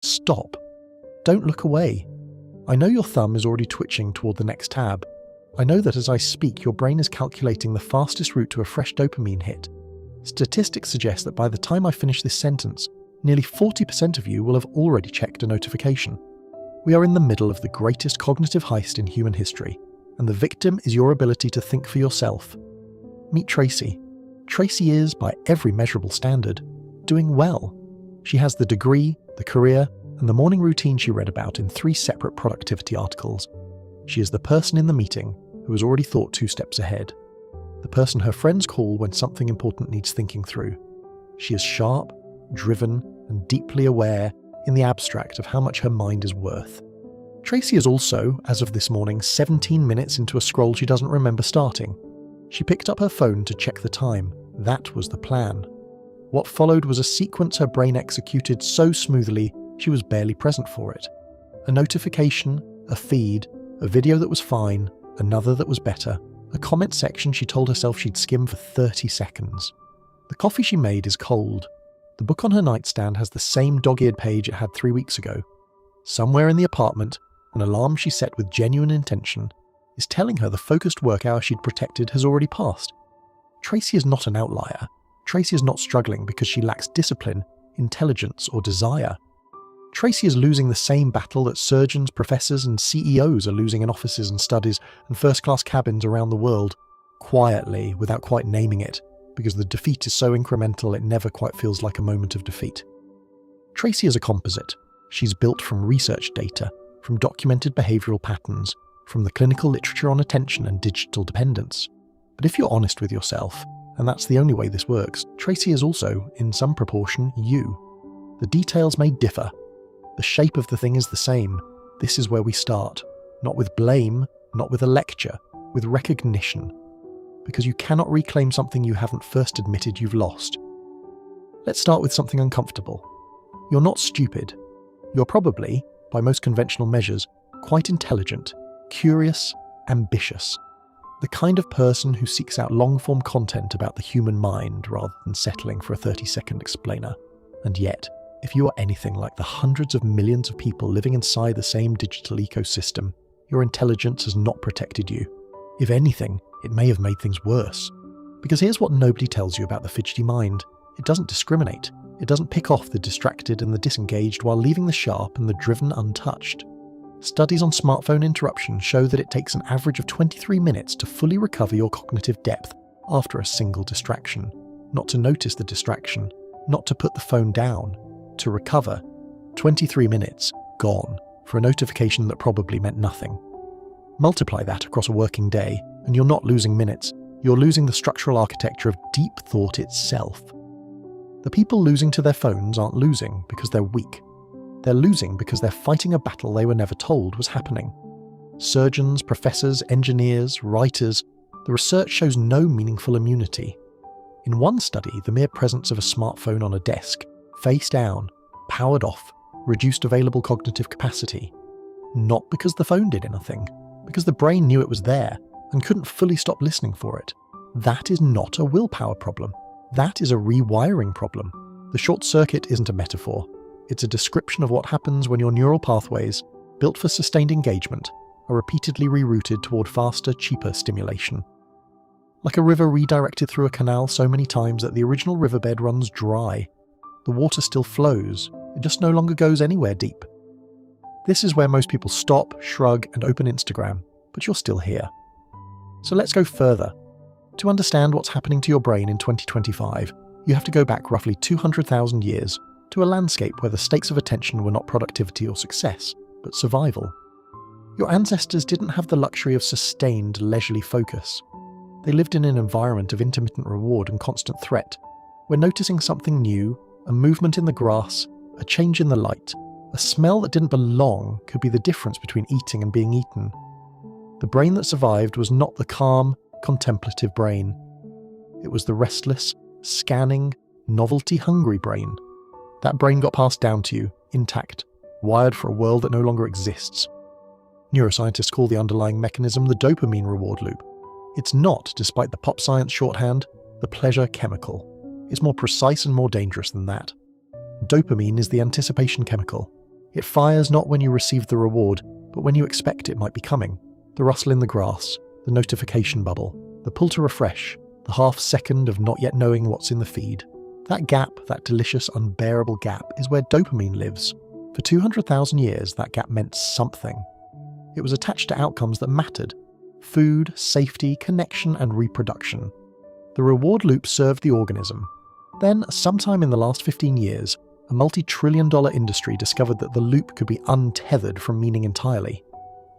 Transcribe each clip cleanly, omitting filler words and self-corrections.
Stop. Don't look away. I know your thumb is already twitching toward the next tab. I know that as I speak, your brain is calculating the fastest route to a fresh dopamine hit. Statistics suggest that by the time I finish this sentence, nearly 40% of you will have already checked a notification. We are in the middle of the greatest cognitive heist in human history, and the victim is your ability to think for yourself. Meet Tracy. Tracy is, by every measurable standard, doing well. She has the degree, the career, and the morning routine she read about in 3 separate productivity articles. She is the person in the meeting who has already thought 2 steps ahead. The person her friends call when something important needs thinking through. She is sharp, driven, and deeply aware in the abstract of how much her mind is worth. Tracy is also, as of this morning, 17 minutes into a scroll she doesn't remember starting. She picked up her phone to check the time. That was the plan. What followed was a sequence her brain executed so smoothly she was barely present for it. A notification, a feed, a video that was fine, another that was better, a comment section she told herself she'd skim for 30 seconds. The coffee she made is cold. The book on her nightstand has the same dog-eared page it had 3 weeks ago. Somewhere in the apartment, an alarm she set with genuine intention is telling her the focused work hour she'd protected has already passed. Tracy is not an outlier. Tracy is not struggling because she lacks discipline, intelligence, or desire. Tracy is losing the same battle that surgeons, professors, and CEOs are losing in offices and studies and first-class cabins around the world, quietly, without quite naming it, because the defeat is so incremental it never quite feels like a moment of defeat. Tracy is a composite. She's built from research data, from documented behavioural patterns, from the clinical literature on attention and digital dependence. But if you're honest with yourself, and that's the only way this works, Tracy is also, in some proportion, you. The details may differ. The shape of the thing is the same. This is where we start. Not with blame, not with a lecture, with recognition. Because you cannot reclaim something you haven't first admitted you've lost. Let's start with something uncomfortable. You're not stupid. You're probably, by most conventional measures, quite intelligent, curious, ambitious. The kind of person who seeks out long-form content about the human mind rather than settling for a 30-second explainer. And yet, if you are anything like the hundreds of millions of people living inside the same digital ecosystem, your intelligence has not protected you. If anything, it may have made things worse. Because here's what nobody tells you about the fidgety mind. It doesn't discriminate. It doesn't pick off the distracted and the disengaged while leaving the sharp and the driven untouched. Studies on smartphone interruption show that it takes an average of 23 minutes to fully recover your cognitive depth after a single distraction. Not to notice the distraction, not to put the phone down, to recover. 23 minutes, gone, for a notification that probably meant nothing. Multiply that across a working day, and you're not losing minutes, you're losing the structural architecture of deep thought itself. The people losing to their phones aren't losing because they're weak. They're losing because they're fighting a battle they were never told was happening. Surgeons, professors, engineers, writers, the research shows no meaningful immunity. In one study, the mere presence of a smartphone on a desk, face down, powered off, reduced available cognitive capacity. Not because the phone did anything, because the brain knew it was there and couldn't fully stop listening for it. That is not a willpower problem. That is a rewiring problem. The short circuit isn't a metaphor. It's a description of what happens when your neural pathways, built for sustained engagement, are repeatedly rerouted toward faster, cheaper stimulation. Like a river redirected through a canal so many times that the original riverbed runs dry. The water still flows, it just no longer goes anywhere deep. This is where most people stop, shrug, and open Instagram, but you're still here. So let's go further. To understand what's happening to your brain in 2025, you have to go back roughly 200,000 years to a landscape where the stakes of attention were not productivity or success, but survival. Your ancestors didn't have the luxury of sustained, leisurely focus. They lived in an environment of intermittent reward and constant threat, where noticing something new, a movement in the grass, a change in the light, a smell that didn't belong could be the difference between eating and being eaten. The brain that survived was not the calm, contemplative brain. It was the restless, scanning, novelty-hungry brain. That brain got passed down to you, intact, wired for a world that no longer exists. Neuroscientists call the underlying mechanism the dopamine reward loop. It's not, despite the pop science shorthand, the pleasure chemical. It's more precise and more dangerous than that. Dopamine is the anticipation chemical. It fires not when you receive the reward, but when you expect it might be coming. The rustle in the grass, the notification bubble, the pull to refresh, the half second of not yet knowing what's in the feed. That gap, that delicious, unbearable gap, is where dopamine lives. For 200,000 years, that gap meant something. It was attached to outcomes that mattered: food, safety, connection, and reproduction. The reward loop served the organism. Then, sometime in the last 15 years, a multi-trillion-dollar industry discovered that the loop could be untethered from meaning entirely.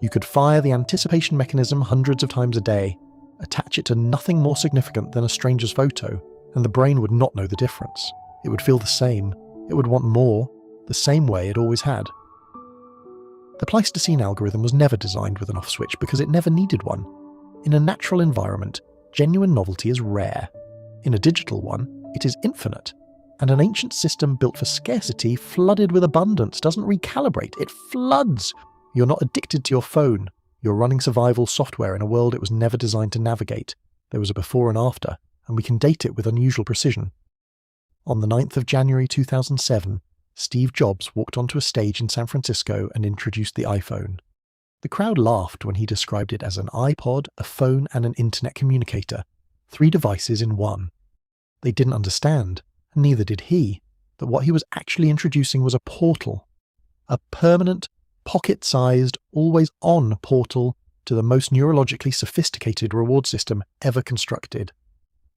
You could fire the anticipation mechanism hundreds of times a day, attach it to nothing more significant than a stranger's photo, and the brain would not know the difference. It would feel the same. It would want more, the same way it always had. The Pleistocene algorithm was never designed with an off switch because it never needed one. In a natural environment, genuine novelty is rare. In a digital one, it is infinite. And an ancient system built for scarcity, flooded with abundance, doesn't recalibrate. It floods. You're not addicted to your phone. You're running survival software in a world it was never designed to navigate. There was a before and after, and we can date it with unusual precision. On the 9th of January 2007, Steve Jobs walked onto a stage in San Francisco and introduced the iPhone. The crowd laughed when he described it as an iPod, a phone, and an internet communicator, 3 devices in one. They didn't understand, and neither did he, that what he was actually introducing was a portal. A permanent, pocket-sized, always-on portal to the most neurologically sophisticated reward system ever constructed.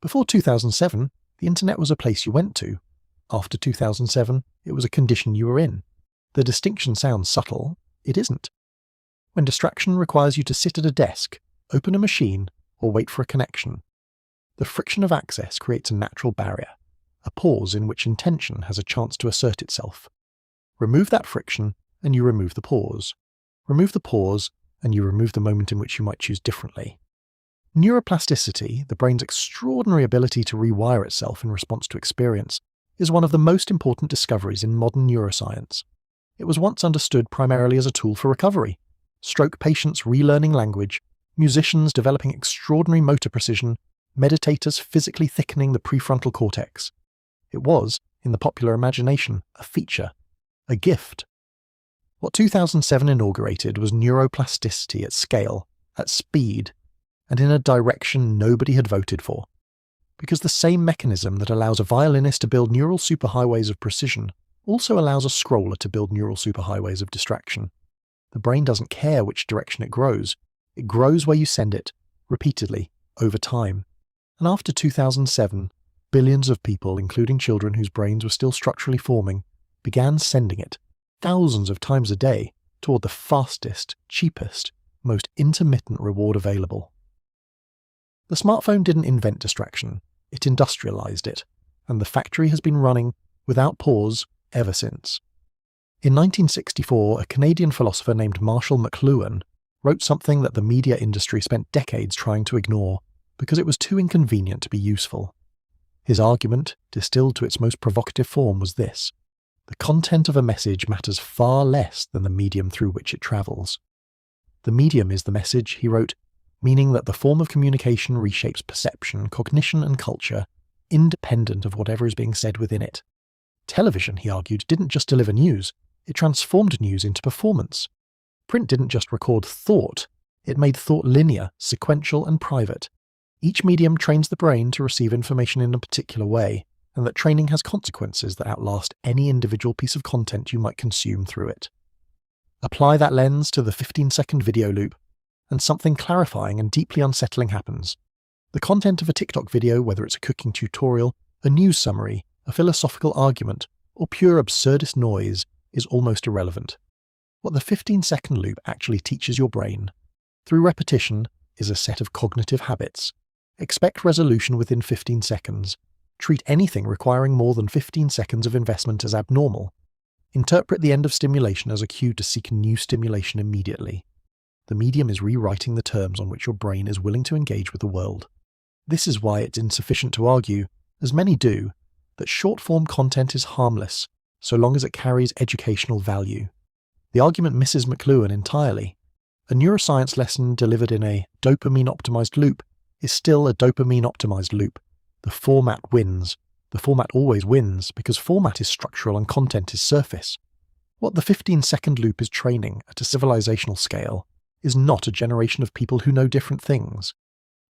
Before 2007, the internet was a place you went to. After 2007, it was a condition you were in. The distinction sounds subtle. It isn't. When distraction requires you to sit at a desk, open a machine, or wait for a connection, the friction of access creates a natural barrier, a pause in which intention has a chance to assert itself. Remove that friction, and you remove the pause. Remove the pause, and you remove the moment in which you might choose differently. Neuroplasticity, the brain's extraordinary ability to rewire itself in response to experience, is one of the most important discoveries in modern neuroscience. It was once understood primarily as a tool for recovery. Stroke patients relearning language, musicians developing extraordinary motor precision, meditators physically thickening the prefrontal cortex. It was, in the popular imagination, a feature, a gift. What 2007 inaugurated was neuroplasticity at scale, at speed, and in a direction nobody had voted for. Because the same mechanism that allows a violinist to build neural superhighways of precision also allows a scroller to build neural superhighways of distraction. The brain doesn't care which direction it grows. It grows where you send it, repeatedly, over time. And after 2007, billions of people, including children whose brains were still structurally forming, began sending it, thousands of times a day, toward the fastest, cheapest, most intermittent reward available. The smartphone didn't invent distraction, it industrialized it, and the factory has been running, without pause, ever since. In 1964, a Canadian philosopher named Marshall McLuhan wrote something that the media industry spent decades trying to ignore because it was too inconvenient to be useful. His argument, distilled to its most provocative form, was this: the content of a message matters far less than the medium through which it travels. The medium is the message, he wrote, meaning that the form of communication reshapes perception, cognition, and culture, independent of whatever is being said within it. Television, he argued, didn't just deliver news, it transformed news into performance. Print didn't just record thought, it made thought linear, sequential, and private. Each medium trains the brain to receive information in a particular way, and that training has consequences that outlast any individual piece of content you might consume through it. Apply that lens to the 15-second video loop, and something clarifying and deeply unsettling happens. The content of a TikTok video, whether it's a cooking tutorial, a news summary, a philosophical argument, or pure absurdist noise, is almost irrelevant. What the 15-second loop actually teaches your brain, through repetition, is a set of cognitive habits. Expect resolution within 15 seconds. Treat anything requiring more than 15 seconds of investment as abnormal. Interpret the end of stimulation as a cue to seek new stimulation immediately. The medium is rewriting the terms on which your brain is willing to engage with the world. This is why it's insufficient to argue, as many do, that short-form content is harmless, so long as it carries educational value. The argument misses McLuhan entirely. A neuroscience lesson delivered in a dopamine-optimized loop is still a dopamine-optimized loop. The format wins. The format always wins, because format is structural and content is surface. What the 15-second loop is training at a civilizational scale is not a generation of people who know different things.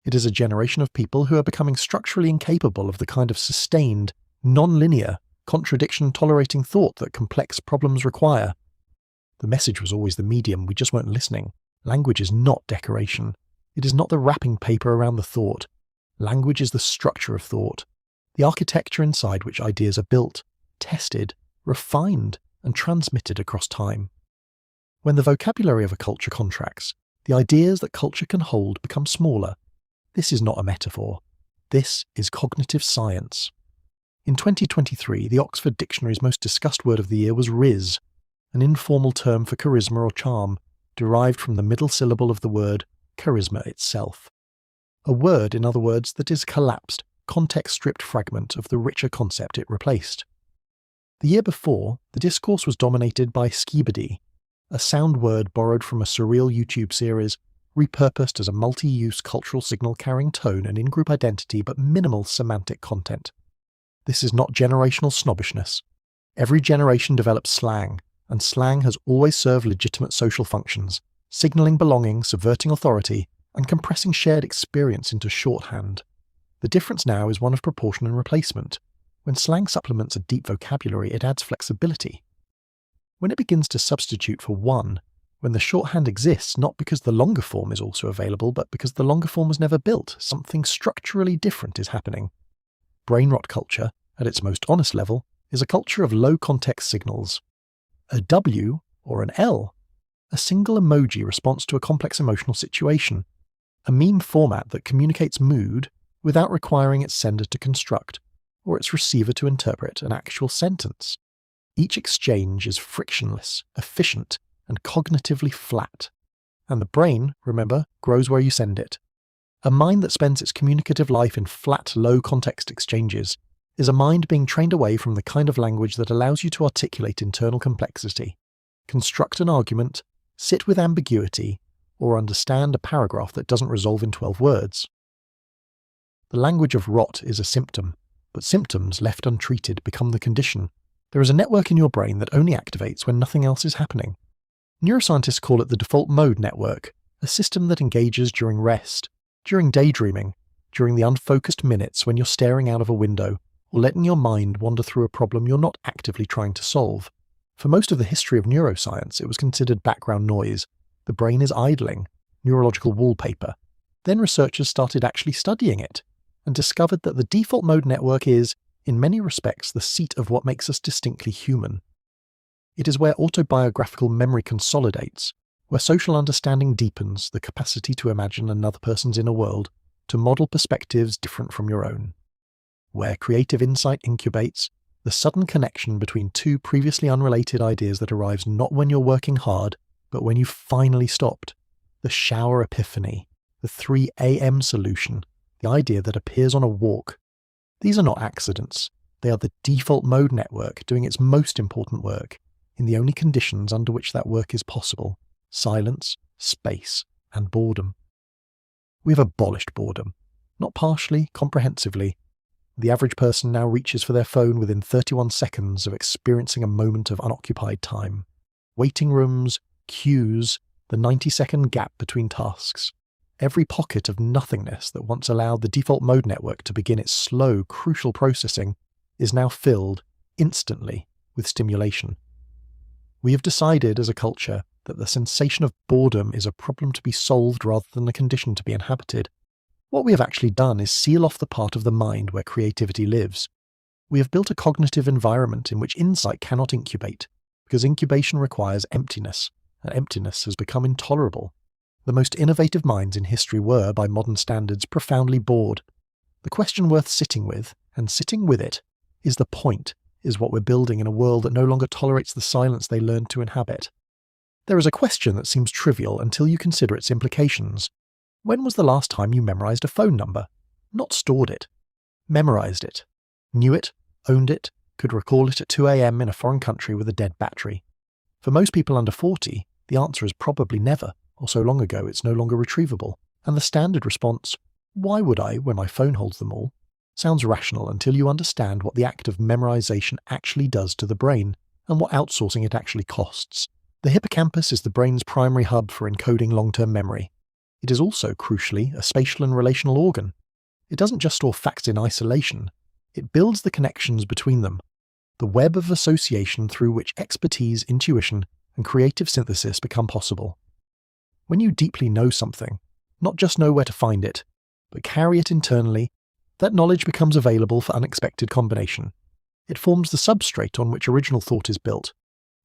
It is a generation of people who are becoming structurally incapable of the kind of sustained, non-linear, contradiction-tolerating thought that complex problems require. The message was always the medium, we just weren't listening. Language is not decoration. It is not the wrapping paper around the thought. Language is the structure of thought, the architecture inside which ideas are built, tested, refined, and transmitted across time. When the vocabulary of a culture contracts, the ideas that culture can hold become smaller. This is not a metaphor. This is cognitive science. In 2023, the Oxford Dictionary's most discussed word of the year was rizz, an informal term for charisma or charm, derived from the middle syllable of the word charisma itself. A word, in other words, that is a collapsed, context-stripped fragment of the richer concept it replaced. The year before, the discourse was dominated by skibidi, a sound word borrowed from a surreal YouTube series, repurposed as a multi-use cultural signal carrying tone and in-group identity but minimal semantic content. This is not generational snobbishness. Every generation develops slang, and slang has always served legitimate social functions, signalling belonging, subverting authority, and compressing shared experience into shorthand. The difference now is one of proportion and replacement. When slang supplements a deep vocabulary, it adds flexibility. When it begins to substitute for one, when the shorthand exists not because the longer form is also available, but because the longer form was never built, something structurally different is happening. Brainrot culture, at its most honest level, is a culture of low-context signals. A W or an L, a single emoji response to a complex emotional situation, a meme format that communicates mood without requiring its sender to construct, or its receiver to interpret an actual sentence. Each exchange is frictionless, efficient, and cognitively flat. And the brain, remember, grows where you send it. A mind that spends its communicative life in flat, low-context exchanges is a mind being trained away from the kind of language that allows you to articulate internal complexity, construct an argument, sit with ambiguity, or understand a paragraph that doesn't resolve in 12 words. The language of rot is a symptom, but symptoms left untreated become the condition. There is a network in your brain that only activates when nothing else is happening. Neuroscientists call it the default mode network, a system that engages during rest, during daydreaming, during the unfocused minutes when you're staring out of a window, or letting your mind wander through a problem you're not actively trying to solve. For most of the history of neuroscience, it was considered background noise. The brain is idling, neurological wallpaper. Then researchers started actually studying it, and discovered that the default mode network is, in many respects, the seat of what makes us distinctly human. It is where autobiographical memory consolidates, where social understanding deepens the capacity to imagine another person's inner world, to model perspectives different from your own. Where creative insight incubates, the sudden connection between two previously unrelated ideas that arrives not when you're working hard, but when you've finally stopped. The shower epiphany, the 3 a.m. solution, the idea that appears on a walk. These are not accidents. They are the default mode network doing its most important work, in the only conditions under which that work is possible: silence, space, and boredom. We have abolished boredom, not partially, comprehensively. The average person now reaches for their phone within 31 seconds of experiencing a moment of unoccupied time. Waiting rooms, queues, the 90-second gap between tasks. Every pocket of nothingness that once allowed the default mode network to begin its slow, crucial processing is now filled, instantly, with stimulation. We have decided as a culture that the sensation of boredom is a problem to be solved rather than a condition to be inhabited. What we have actually done is seal off the part of the mind where creativity lives. We have built a cognitive environment in which insight cannot incubate, because incubation requires emptiness, and emptiness has become intolerable. The most innovative minds in history were, by modern standards, profoundly bored. The question worth sitting with, and sitting with it, is the point, is what we're building in a world that no longer tolerates the silence they learned to inhabit. There is a question that seems trivial until you consider its implications. When was the last time you memorized a phone number? Not stored it. Memorized it. Knew it, owned it, could recall it at 2 a.m. in a foreign country with a dead battery. For most people under 40, the answer is probably never, or so long ago it's no longer retrievable, and the standard response, "Why would I when my phone holds them all?" sounds rational until you understand what the act of memorization actually does to the brain, and what outsourcing it actually costs. The hippocampus is the brain's primary hub for encoding long-term memory. It is also, crucially, a spatial and relational organ. It doesn't just store facts in isolation, it builds the connections between them, the web of association through which expertise, intuition, and creative synthesis become possible. When you deeply know something, not just know where to find it, but carry it internally, that knowledge becomes available for unexpected combination. It forms the substrate on which original thought is built.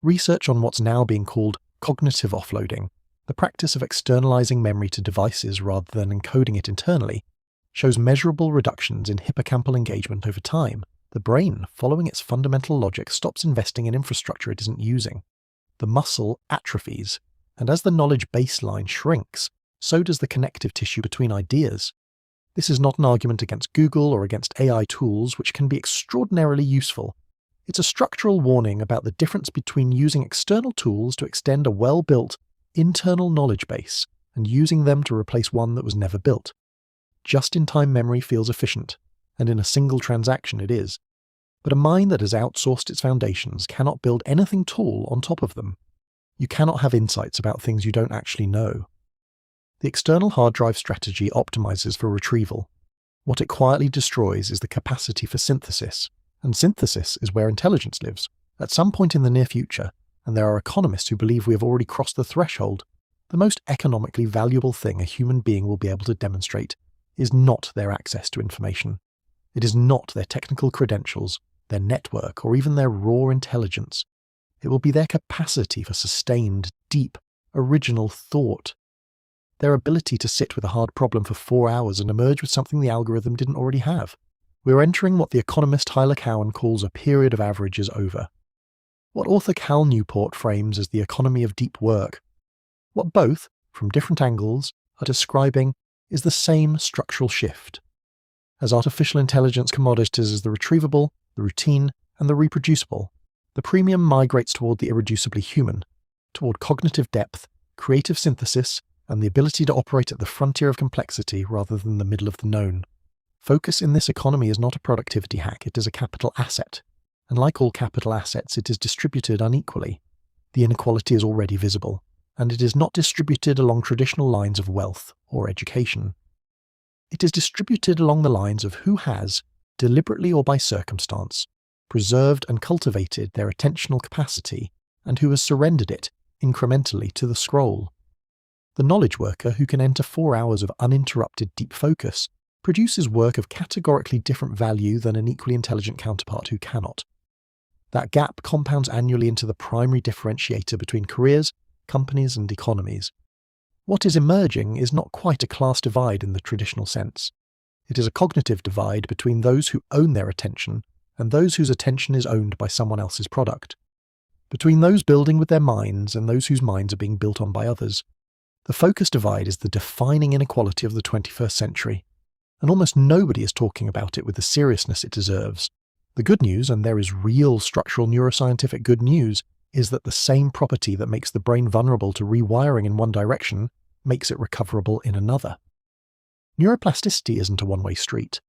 Research on what's now being called cognitive offloading, the practice of externalizing memory to devices rather than encoding it internally, shows measurable reductions in hippocampal engagement over time. The brain, following its fundamental logic, stops investing in infrastructure it isn't using. The muscle atrophies, and as the knowledge baseline shrinks, so does the connective tissue between ideas. This is not an argument against Google or against AI tools, which can be extraordinarily useful. It's a structural warning about the difference between using external tools to extend a well-built, internal knowledge base and using them to replace one that was never built. Just-in-time memory feels efficient, and in a single transaction it is. But a mind that has outsourced its foundations cannot build anything tall on top of them. You cannot have insights about things you don't actually know. The external hard drive strategy optimizes for retrieval. What it quietly destroys is the capacity for synthesis, and synthesis is where intelligence lives. At some point in the near future, and there are economists who believe we have already crossed the threshold, the most economically valuable thing a human being will be able to demonstrate is not their access to information. It is not their technical credentials, their network, or even their raw intelligence. It will be their capacity for sustained, deep, original thought. Their ability to sit with a hard problem for 4 hours and emerge with something the algorithm didn't already have. We're entering what the economist Tyler Cowen calls a period of averages over. What author Cal Newport frames as the economy of deep work. What both, from different angles, are describing is the same structural shift. As artificial intelligence commoditizes the retrievable, the routine, and the reproducible, the premium migrates toward the irreducibly human, toward cognitive depth, creative synthesis, and the ability to operate at the frontier of complexity rather than the middle of the known. Focus in this economy is not a productivity hack, it is a capital asset. And like all capital assets, it is distributed unequally. The inequality is already visible, and it is not distributed along traditional lines of wealth or education. It is distributed along the lines of who has, deliberately or by circumstance, preserved and cultivated their attentional capacity, and who has surrendered it, incrementally, to the scroll. The knowledge worker who can enter 4 hours of uninterrupted deep focus produces work of categorically different value than an equally intelligent counterpart who cannot. That gap compounds annually into the primary differentiator between careers, companies, and economies. What is emerging is not quite a class divide in the traditional sense. It is a cognitive divide between those who own their attention and those whose attention is owned by someone else's product. Between those building with their minds and those whose minds are being built on by others. The focus divide is the defining inequality of the 21st century, and almost nobody is talking about it with the seriousness it deserves. The good news, and there is real structural neuroscientific good news, is that the same property that makes the brain vulnerable to rewiring in one direction makes it recoverable in another. Neuroplasticity isn't a one-way street.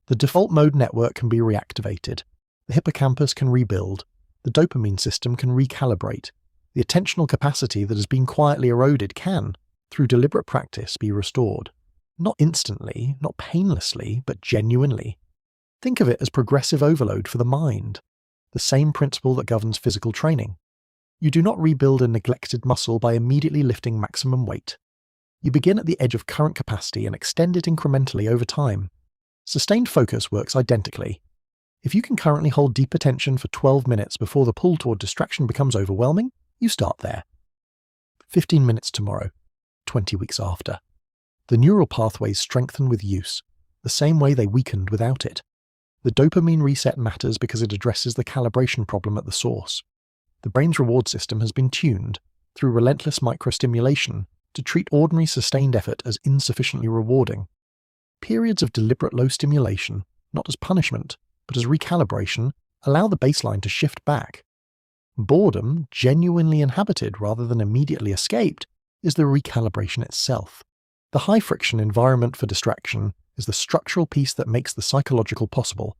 The default mode network can be reactivated. The hippocampus can rebuild. The dopamine system can recalibrate. The attentional capacity that has been quietly eroded can, through deliberate practice, be restored. Not instantly, not painlessly, but genuinely. Think of it as progressive overload for the mind, the same principle that governs physical training. You do not rebuild a neglected muscle by immediately lifting maximum weight. You begin at the edge of current capacity and extend it incrementally over time. Sustained focus works identically. If you can currently hold deep attention for 12 minutes before the pull toward distraction becomes overwhelming, you start there. 15 minutes tomorrow, 20 weeks after. The neural pathways strengthen with use, the same way they weakened without it. The dopamine reset matters because it addresses the calibration problem at the source. The brain's reward system has been tuned, through relentless microstimulation, to treat ordinary sustained effort as insufficiently rewarding. Periods of deliberate low stimulation, not as punishment, but as recalibration, allow the baseline to shift back. Boredom, genuinely inhabited rather than immediately escaped, is the recalibration itself. The high-friction environment for distraction is the structural piece that makes the psychological possible.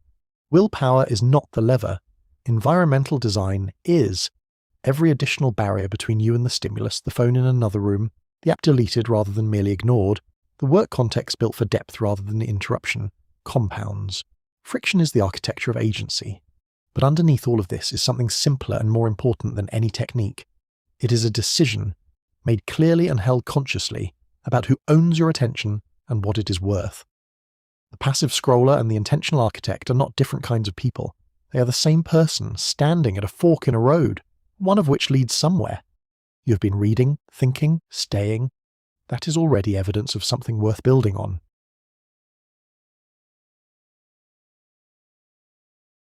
Willpower is not the lever. Environmental design is every additional barrier between you and the stimulus, the phone in another room, the app deleted rather than merely ignored, the work context built for depth rather than interruption, compounds. Friction is the architecture of agency. But underneath all of this is something simpler and more important than any technique. It is a decision, made clearly and held consciously, about who owns your attention and what it is worth. The passive scroller and the intentional architect are not different kinds of people. They are the same person standing at a fork in a road, one of which leads somewhere. You have been reading, thinking, staying. That is already evidence of something worth building on.